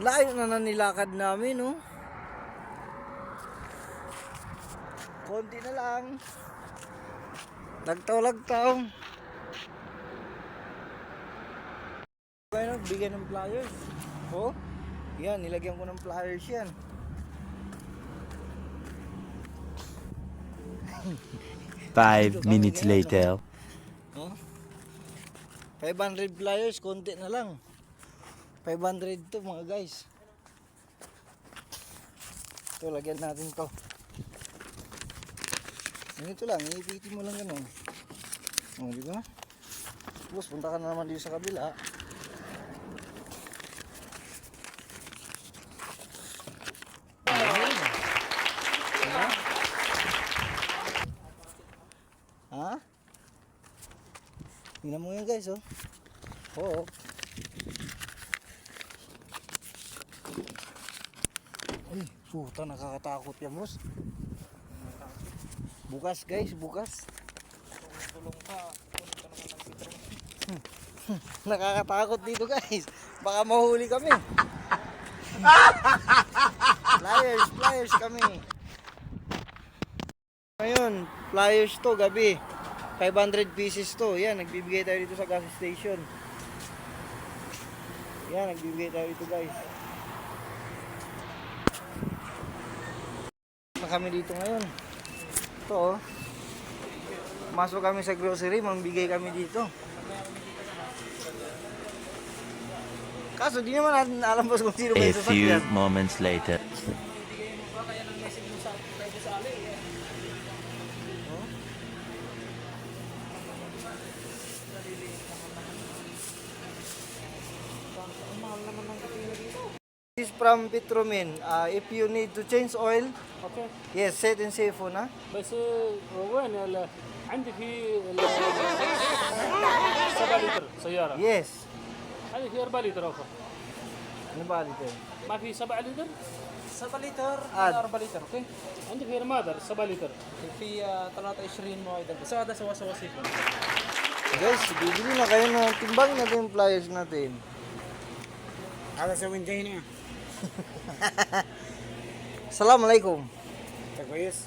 Layo na nilakad namin, no? Konti na lang. Lagtaw-lagtaw. Kaya bigyan ng pliers. Oh, yan, nilagyan ko ng pliers yan. Five minutes later. Oh, 500 pliers, konti na lang. 500 to mga guys. Ito, lagyan natin to. Ganito lang, iipitin mo lang ganun. O, di ba? Tapos, punta ka na naman dito sa kabila. Diba? Ha? Tingnan mo yun guys, oh. Oo. Ay, puta, nakakatakot yan, boss. Bukas guys, bukas. Tulong ka. Nakakatakot dito guys. Baka mahuli kami. Flyers kami. Ngayon, flyers to gabi. 500 pieces to. Yan, nagbibigay tayo dito sa gas station. Yan, nagbibigay tayo dito guys. Na kami dito ngayon. Ito oh. Masok kami sa grocery, mangbigay kami dito. Kaso di naman natin alam boss kung sino ba A yung few sasakyan. moments later. This is from Petromin. If you need to change oil, اوكي yes, set and safe phone, ha? بس وين عندي في 7 لتر سيارة Yes. هذه في 4 لتر أخرى Ano ba dito? ما في 7 لتر 7 لتر عاد. 4 لتر اوكي عندي في رمادر 7 لتر في 23 موعد بس هذا سوا سيكون Guys, bibili na kayo ng timbang natin yung pliers natin. هذا سوين جاي هنا Assalamualaikum. كويس